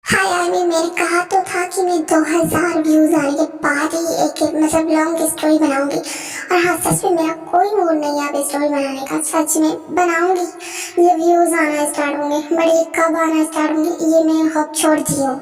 हाँ यार, मैंने कहा तो था कि मैं 2000 व्यूज आने के बाद ही एक मतलब लॉन्ग स्टोरी बनाऊंगी। और हाँ, सच में मेरा कोई मूड नहीं है अब स्टोरी बनाने का। सच में बनाऊंगी ये व्यूज आना स्टार्ट होंगे, बट ये कब आना स्टार्ट होंगे ये मैं होप छोड़ दी हूँ।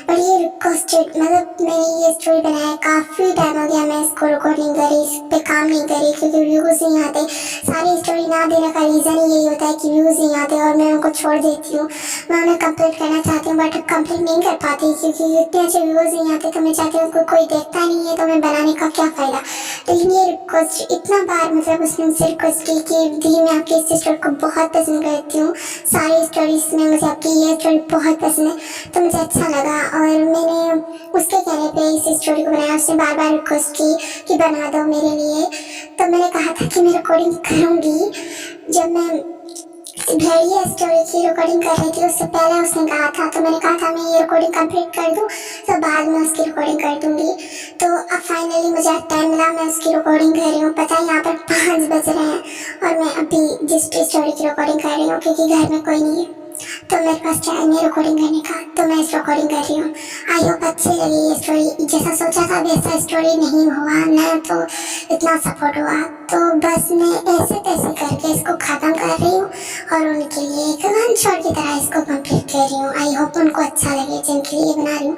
बट ये रिक्वेस्टेड मतलब मैंने ये स्टोरी बनाया, काफ़ी टाइम हो गया मैं इसको रिकॉर्डिंग करी, इस पर काम नहीं करी क्योंकि व्यूज नहीं आते। सारी स्टोरी ना देने का रीज़न ही यही होता है कि व्यूज नहीं आते और मैं उनको छोड़ देती हूँ। मैं उन्हें कंप्लीट करना चाहती हूँ बट कंप्लीट नहीं कर पाती क्योंकि इतने अच्छे व्यूज नहीं आते। तो मैं चाहती हूँ कोई देखता नहीं है तो मैं बनाने का क्या फ़ायदा। लेकिन ये रिक्वेस्ट इतना बार मतलब उसने मुझसे रिक्वेस्ट की कि दी मैं आपकी इस स्टोरी को बहुत पसंद करती हूँ, सारी स्टोरीज में मुझे आपकी ये स्टोरी बहुत पसंद है। तो मुझे अच्छा लगा और मैंने उसके कहने पे इस स्टोरी को बनाया। उसने बार बार रिक्वेस्ट की कि बना दो मेरे लिए। तो मैंने कहा था कि मैं रिकॉर्डिंग करूँगी। जब मैं भेड़िया स्टोरी की रिकॉर्डिंग कर रही थी उससे पहले उसने कहा था, तो मैंने कहा था मैं ये रिकॉर्डिंग कंप्लीट कर दूँ तो बाद में उसकी रिकॉर्डिंग कर दूँगी। तो अब फाइनली मुझे टाइम मिला, मैं उसकी रिकॉर्डिंग कर रही हूँ। पता है यहाँ पर 5 बज रहे हैं और मैं अभी जिस स्टोरी की रिकॉर्डिंग कर रही हूँ क्योंकि घर में कोई नहीं है तो मेरे पास टाइम है रिकॉर्डिंग करने का, तो मैं इस रिकॉर्डिंग कर रही हूँ। आई होप अच्छी लगी ये स्टोरी। जैसा सोचा था वैसा स्टोरी नहीं हुआ ना, तो इतना सपोर्ट हुआ। तो बस मैं ऐसे तैसे करके इसको ख़त्म कर रही हूँ और उनके लिए एक वन शॉट की तरह इसको कंप्लीट कर रही हूँ। आई होप उनको अच्छा लगे जिनके लिए बना रही हूँ।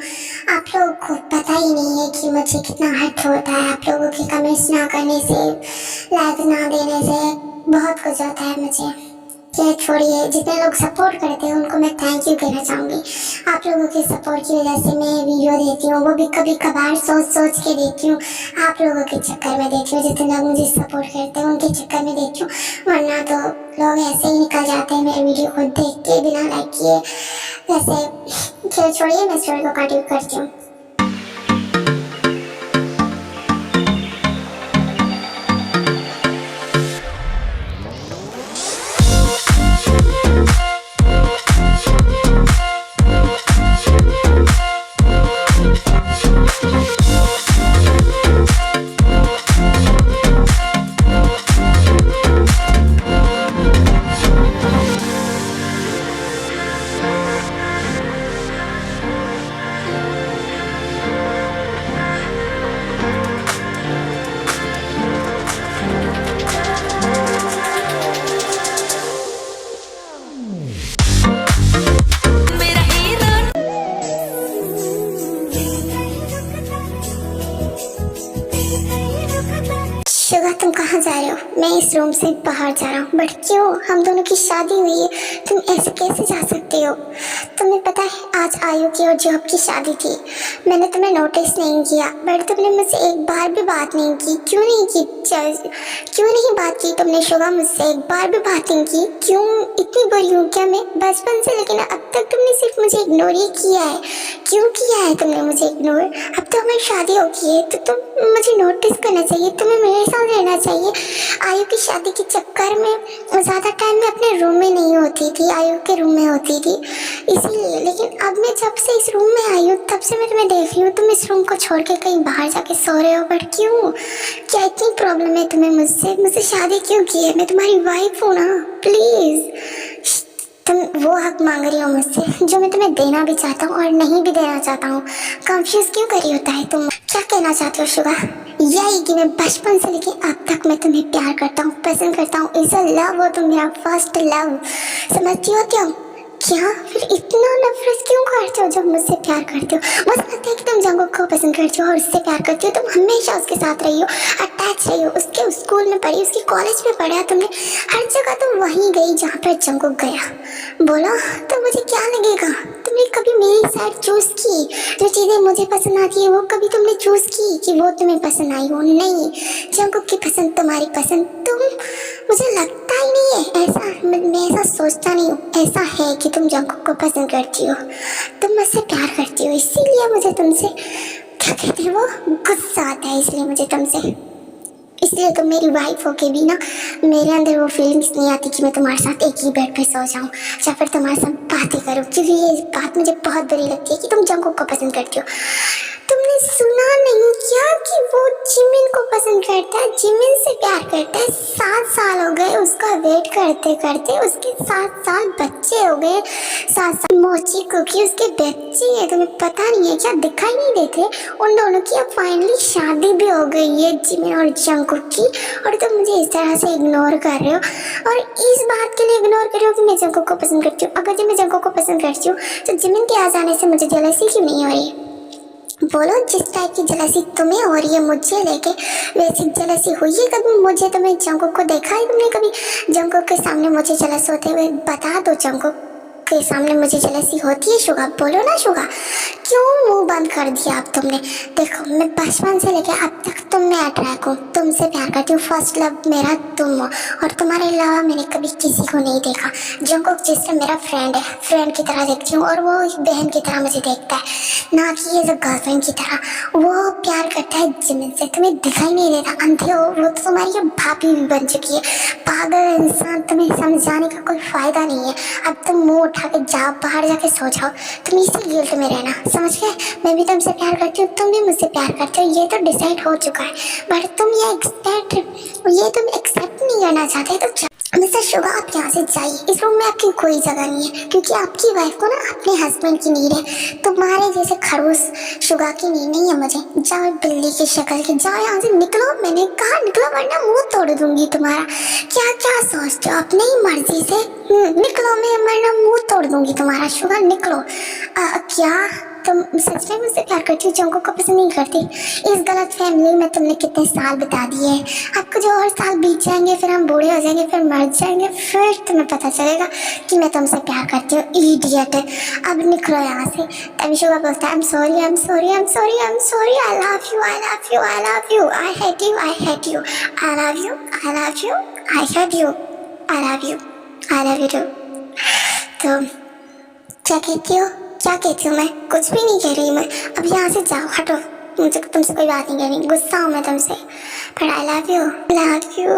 आप लोगों को पता ही नहीं है कि मुझे कितना हर्ट होता है आप लोगों के कमेंट्स ना करने से, लाइक ना देने से, बहुत कुछ होता है मुझे। क्या छोड़िए, जितने लोग सपोर्ट करते हैं उनको मैं थैंक यू कहना चाहूँगी। आप लोगों के सपोर्ट की वजह से मैं वीडियो देती हूँ, वो भी कभी कभार सोच के देती हूँ। आप लोगों के चक्कर में देती हूँ, जितने लोग मुझे सपोर्ट करते हैं उनके चक्कर में देती हूँ, वरना तो लोग ऐसे ही निकल जाते हैं मेरे वीडियो को देख के बिना लाइक किए। वैसे छोड़िए, मैं स्टोरी को कंटिन्यू करती हूँ। शुगा, तुम कहाँ जा रहे हो? मैं इस रूम से बाहर जा रहा हूँ। बट क्यों? हम दोनों की शादी हुई है, तुम ऐसे कैसे जा सकते हो? तुम्हें पता है आज आयु की और जॉब की शादी थी। मैंने तुम्हें नोटिस नहीं किया बट तुमने मुझसे एक बार भी बात नहीं की। क्यों नहीं की? क्यों नहीं बात की तुमने शुगा? मुझसे एक बार भी बात नहीं की। क्यों? इतनी बुरी हूँ क्या मैं बचपन से? लेकिन अब तक तुमने सिर्फ मुझे इग्नोर ही किया है। क्यों किया है तुमने मुझे इग्नोर? अब तो हमारी शादी हो गई है तो तुम मुझे नोटिस करना चाहिए, तुम्हें मेरे साथ रहना चाहिए। आयु की शादी के चक्कर में ज़्यादा टाइम में अपने रूम में नहीं होती थी, आयु के रूम में होती थी इसीलिए। लेकिन अब मैं जब से इस रूम में आई हूँ तब से मैं तुम्हें देख रही हूँ, तुम इस रूम को छोड़ के कहीं बाहर जाके सो रहे हो। बट क्यों? क्या इतनी प्रॉब्लम है तुम्हें मुझसे शादी क्यों की है? मैं तुम्हारी वाइफ हूँ ना, प्लीज़। तुम वो हक मांग रही हो मुझसे जो मैं तुम्हें देना भी चाहता हूँ और नहीं भी देना चाहता हूँ। कंफ्यूज क्यों करी होता है तुम? क्या कहना चाहते हो शुगा? यही कि मैं बचपन से लेके अब तक मैं तुम्हें प्यार करता हूँ, पसंद करता हूँ। इज अ लव, वो तुम मेरा फर्स्ट लव, समझती हो क्या? क्या फिर इतना नफरत क्यों करते हो जब मुझसे प्यार करते हो? मुझे लगता है कि तुम जंगुक को पसंद करती हो और उससे प्यार करती हो। तुम हमेशा उसके साथ रही हो, अटैच रही हो, उसके स्कूल में पढ़ी, उसकी कॉलेज में पढ़ा तुमने, हर जगह तुम वहीं गई जहाँ पर जंगुक गया। बोलो तो मुझे क्या लगेगा? तुमने कभी मेरी साइड चूज की? जो चीज़ें मुझे पसंद आती है वो कभी तुमने चूज की कि वो तुम्हें पसंद आई हो? नहीं, जंगुक की पसंद तुम्हारी पसंद। तुम, मुझे लगता ही नहीं है ऐसा, मैं ऐसा सोचता नहीं हूँ। ऐसा है कि तुम जंगुक को पसंद करती हो, तुम मुझसे प्यार करती हो, इसीलिए मुझे तुमसे क्या कहते हैं वो गुस्सा आता है, इसलिए मुझे तुमसे, इसलिए तुम मेरी वाइफ हो के भी ना मेरे अंदर वो फीलिंग्स नहीं आती कि मैं तुम्हारे साथ एक ही बेड पे सो जाऊँ या फिर तुम्हारे साथ बातें करूँ। क्योंकि ये बात मुझे बहुत बुरी लगती है कि तुम जंगुक को पसंद करती हो। तुमने सुना नहीं क्या कि वो जिमिन को पसंद करता है, जिमिन से प्यार करता है। 7 साल हो गए उसका वेट करते करते, उसके 7 साल बच्चे हो गए, 7 साल मोची कुकी उसके बच्चे हैं। तुम्हें पता नहीं है क्या, दिखाई नहीं देते? उन दोनों की अब फाइनली शादी भी हो गई है, जिमिन और जंगकुक की, और तुम मुझे इस तरह से इग्नोर कर रहे हो। और इस बात के लिए इग्नोर कर रहे हो कि मैं जंगकुक को पसंद करती हूँ। अगर जब मैं जंगकुक को पसंद करती हूँ तो जिमिन के आ जाने से मुझे जेलसी क्यों नहीं हो रही? बोलो, जिस टाइप की जलसी तुम्हें हो रही है मुझे लेके, वैसी जलसी हुई है कभी मुझे? तुम्हें जंगकुक को देखा है तुमने कभी? जंगकुक के सामने मुझे जलस होते हुए बता दो, जंगकुक के सामने मुझे जलसी होती है शुगा? बोलो ना शुगा, क्यों मुंह बंद कर दिया अब तुमने? देखो, मैं बचपन से लेके अब तक तुम में अट्रैक्ट हूँ, तुमसे प्यार करती हूँ। फर्स्ट लव मेरा तुम हो, और तुम्हारे अलावा मैंने कभी किसी को नहीं देखा। जंगकुक जिससे मेरा फ्रेंड है, फ्रेंड की तरह देखती हूँ, और वो एक बहन की तरह मुझे देखता है, ना कि एज अ गर्लफ्रेंड की तरह। वो प्यार करता है जिमिन से, तुम्हें दिखाई नहीं देता, अंधे हो। वो तो तुम्हारी अब भाभी भी बन चुकी है। पागल इंसान, तुम्हें समझाने का कोई फायदा नहीं है। अब तुम मुंह उठा के जाओ, बाहर जाके सो जाओ, तुम इसी गिल्ट में रहना, समझ गए? मैं भी तुमसे प्यार करती हूँ, तुम भी मुझसे प्यार करते हो, ये तो डिसाइड हो चुका है। बट तुम ये एक्सेप्ट नहीं करना चाहते, तो मिस्टर शुगा आप यहाँ से जाइए, इस रूम में आपकी कोई जगह नहीं है, क्योंकि आपकी वाइफ को ना अपने हस्बैंड की नीड है, तुम्हारे जैसे खड़ूस शुगा की नीड नहीं है मुझे। जाओ बिल्ली की शक्ल की, जाओ यहाँ से, निकलो, मैंने कहा निकलो, वरना मुंह तोड़ दूंगी तुम्हारा। क्या क्या सोचते हो अपनी ही मर्जी से? निकलो, मैं वरना मुंह तोड़ दूंगी तुम्हारा। शुगा निकलो। क्या तुम सच में मुझसे प्यार करती हो, जंगकुक को पसंद नहीं करती? इस गलत फैमिली में तुमने कितने साल बिता दिए। आपको जो और साल बीत जाएंगे, फिर हम बूढ़े हो जाएंगे, फिर मर जाएंगे, फिर तुम्हें पता चलेगा कि मैं तुमसे प्यार करती हूँ। इडियट, अब निकलो यहाँ से। तभी शुगा बोलता है, I am sorry, I am sorry, I am sorry, I am sorry, I love you, I love you, I love you, I hate you, I hate you, I love you, I love you, I hate you, I love you, I love you to. तो क्या कहती हो? क्या कहती हूँ मैं? कुछ भी नहीं कह रही मैं। अब यहाँ से जाओ, हटो, मुझे तुमसे कोई बात नहीं करनी, गुस्सा हूँ मैं तुमसे। पर I love you, love you,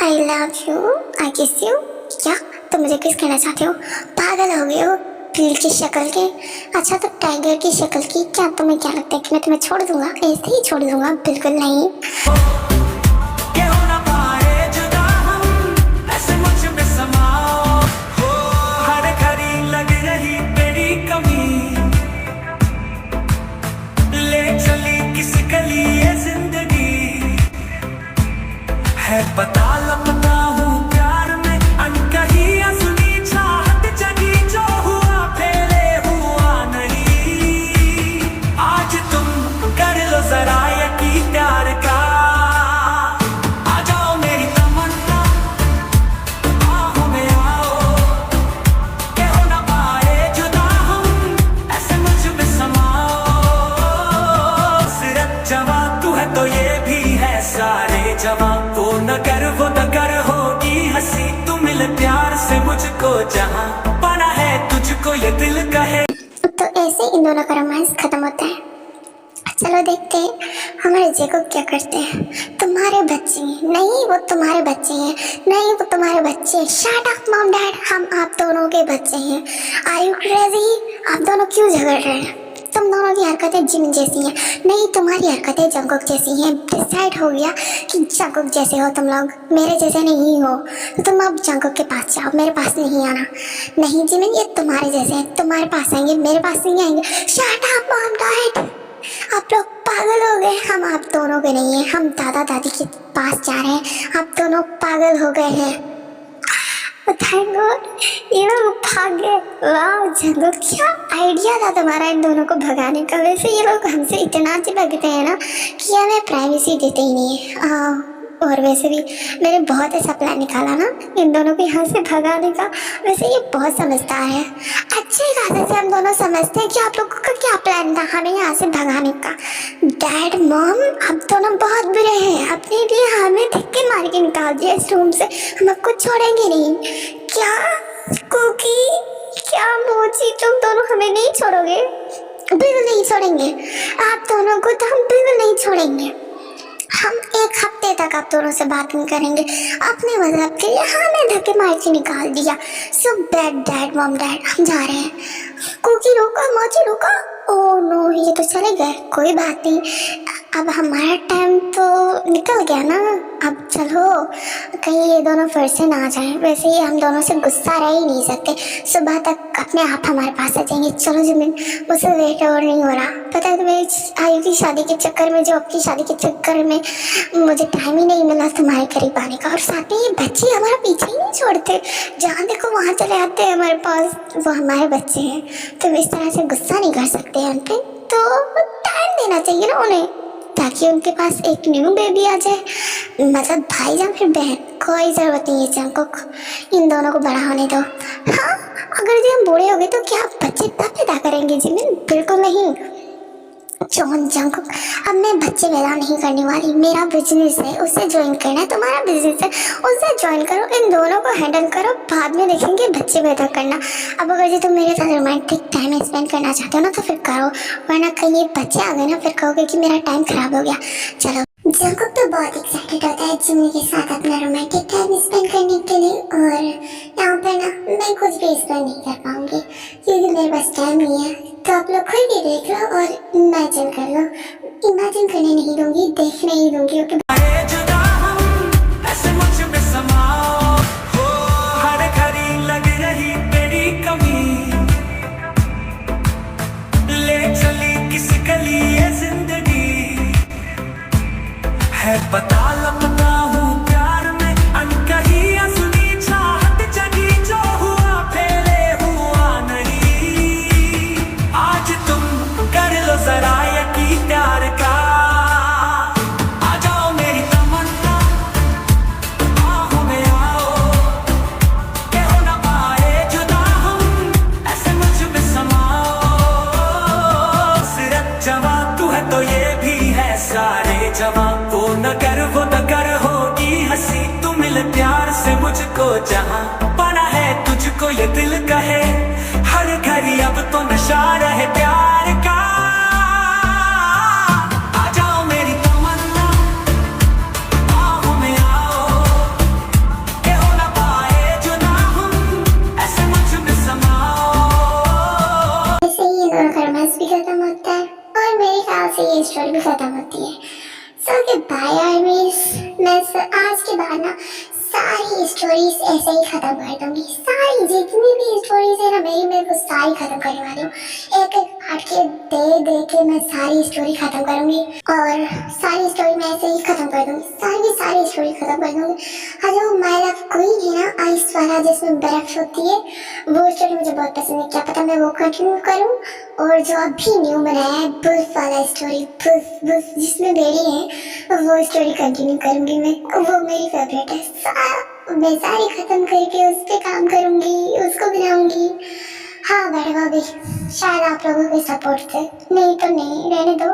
I love you, I kiss you. क्या तुम मुझे किस कहना चाहते हो? पागल हो गए हो बिल की शक्ल के? अच्छा, तो टाइगर की शक्ल की। क्या तुम्हें क्या लगता है कि मैं तुम्हें छोड़ दूंगा? ऐसे ही छोड़ दूंगा? बिल्कुल नहीं। बता लपता हूँ प्यार में, अनकही असली चाहत जगी, जो हुआ फेरे हुआ नहीं। आज तुम कर लो जरा यकीन प्यार का, आ जाओ मेरी तमन्ना, बाहों में आओ, के हो ना पाए जुदा हम, ऐसे मुझ में समाओ। सिर्फ जवां तू है तो ये भी है सारे जवां, न कर वो न कर होगी हंसी, तू मिल प्यार से मुझको जहां, बना है तुझको ये दिल कहे। तो ऐसे इन दोनों का रोमांस खत्म होता है। चलो देखते हैं हमारे जैकब क्या करते हैं। तुम्हारे बच्चे हैं? नहीं, वो तुम्हारे बच्चे हैं। नहीं, वो तुम्हारे बच्चे। शट अप मॉम डैड, हम आप दोनों के बच्चे हैं। Are you crazy? आप दोनों क्यों झगड़ रहे हैं? तुम दोनों की हरकतें जिमिन जैसी हैं। नहीं, तुम्हारी हरकतें जंगकुक जैसी हैं। डिसाइड हो गया कि जंगकुक जैसे हो तुम लोग, मेरे जैसे नहीं हो। तो तुम अब जंगकुक के पास जाओ, मेरे पास नहीं आना। नहीं जिमिन, ये तुम्हारे जैसे हैं, तुम्हारे पास आएंगे, मेरे पास नहीं आएंगे। शट अप मॉम डैड, आप लोग पागल हो गए। हम आप दोनों के नहीं हैं, हम दादा दादी के पास जा रहे हैं। आप दोनों पागल हो गए हैं। थैंक गॉड ये लोग भाग गए। वाह जंगकुक, क्या आइडिया था तुम्हारा इन दोनों को भगाने का। वैसे ये लोग हमसे इतना चिपकते हैं ना कि हमें प्राइवेसी देते ही नहीं है। और वैसे भी मैंने बहुत अच्छा प्लान निकाला ना इन दोनों को यहाँ से भगाने का। वैसे ये बहुत समझदार है। अच्छे खासे से हम दोनों समझते हैं कि आप लोगों का क्या प्लान था हमें यहाँ से भगाने का। डैड मॉम, आप दोनों बहुत बुरे हैं। अपने लिए हमें धक्के मार के निकाल दिया इस रूम से। हम आपको छोड़ेंगे नहीं। क्या कुकी, क्या मोची, तुम दोनों हमें नहीं छोड़ोगे? बिल्कुल नहीं छोड़ेंगे आप दोनों को, तो हम बिल्कुल नहीं छोड़ेंगे। हम एक हफ्ते तक आप दोनों से बात नहीं करेंगे। अपने मतलब के लिए हमें धक्के मार के निकाल दिया। So bad dad mom dad, हम जा रहे हैं। कुकी रुको, मोची रुको। ओह नो, ये तो चले गए, कोई बात नहीं, अब हमारा टाइम तो निकल गया ना। अब चलो कहीं ये दोनों फिर से ना आ जाए, वैसे ही हम दोनों से गुस्सा रह ही नहीं सकते, सुबह तक अपने आप हमारे पास आ जाएंगे। चलो जिमिन, मुझसे वेट और नहीं हो रहा। पता है तुम्हें, आई की शादी के चक्कर में, जो आपकी शादी के चक्कर में मुझे टाइम ही नहीं मिला तुम्हारे करीब आने का, और साथ में ये बच्चे हमारा पीछे ही नहीं छोड़ते, जहाँ देखो वहाँ चले आते हैं हमारे पास, वो हमारे बच्चे हैं। तुम इस तरह से गुस्सा नहीं कर सकते हैं उन पे, तो टाइम देना चाहिए ना उन्हें, ताकि उनके पास एक न्यू बेबी आ जाए, मतलब भाई या फिर बहन, कोई ज़रूरत नहीं है जंकुक, इन दोनों को बड़ा होने दो। हाँ, अगर जो हम बूढ़े हो गए तो क्या बच्चे तब पैदा करेंगे जिमिन? बिल्कुल नहीं जॉन जंकुक, अब मैं बच्चे पैदा नहीं करने वाली, मेरा बिजनेस है, उससे ज्वाइन करना है, तुम्हारा बिजनेस है, उससे ज्वाइन करो, इन दोनों को हैंडल करो, बाद में देखेंगे बच्चे पैदा करना। अब अगर जी तुम मेरे साथ रोमांटिक टाइम स्पेंड करना चाहते हो ना तो फिर करो, वरना कहीं ये बच्चे आ गए ना फिर कहोगे कि मेरा टाइम खराब हो गया। चलो, जंकुक तो बहुत एक्साइटेड होता है जिमी के साथ अपना रोमांटिक टाइम स्पेंड करने के लिए, और यहाँ पर ना मैं कुछ भी एक्सप्लेन नहीं कर पाऊंगी क्योंकि मेरे पास टाइम नहीं है, तो आप लोग खुद ही देख लो और इमेजिन कर लो। इमेजिन करने नहीं दूंगी, देखने ही दूंगी, ओके? आए जुदा हम, ऐसे मुझ में समाओ, हो हर घड़ी लग रही तेरी कमी, ले चली किस गली ये जिंदगी, है पता लपना हूँ प्यार में, अनकही असली चाहत जगी, जो हुआ पहले हुआ नहीं, आज तुम कर लो जरा यकीन प्यार का, आ जाओ मेरी तमन्ना, बाहों में आओ, के हो ना पाए जुदा हम, ऐसे मुझ में समाओ, सिर्फ जवां तू है तो ये भी है सारे जवां, वो नगर होगी हंसी, तू मिल प्यार से मुझको, जहां बना है तुझको ये दिल कहे, हर घड़ी अब तो नशा रहे प्यार का, आ जाओ मेरी तमन्ना, बाहों में आओ, के हो ना पाए जुदा हम, ऐसे मुझ में समाओ। ऐसे ही ये दोनों का रोमांस भी खत्म होता है और मेरे ख्याल से ये स्टोरी भी खत्म होती है। सो के बाय आर्मीज, मैं आज के बाद ना सारी स्टोरीज ऐसे ही खत्म कर दूंगी, सारी जितनी भी स्टोरीज है ना मेरी, मैं वो सारी खत्म करने वाली हूँ, एक एक पार्ट के दे के मैं सारी स्टोरी खत्म करूंगी, और सारी स्टोरी मैं ऐसे ही खत्म कर दूंगी, सारी स्टोरी खत्म कर दूंगी। हाँ, जो माय लव क्वीन है ना, आइस वाला जिसमें बर्फ होती है, वो स्टोरी मुझे बहुत पसंद है, क्या पता मैं वो कंटिन्यू करूँ, और जो अभी न्यू बनाया है बुल्फ वाला स्टोरी, बुल्फ जिसमें बेड़ी है, वो स्टोरी कंटिन्यू करूंगी मैं, वो मेरी फेवरेट है। मैं सारी खत्म करके उस पे काम करूंगी, उसको बनाऊंगी। हाँ, बढ़वा भी शायद आप लोगों के सपोर्ट से, नहीं तो नहीं, रहने दो।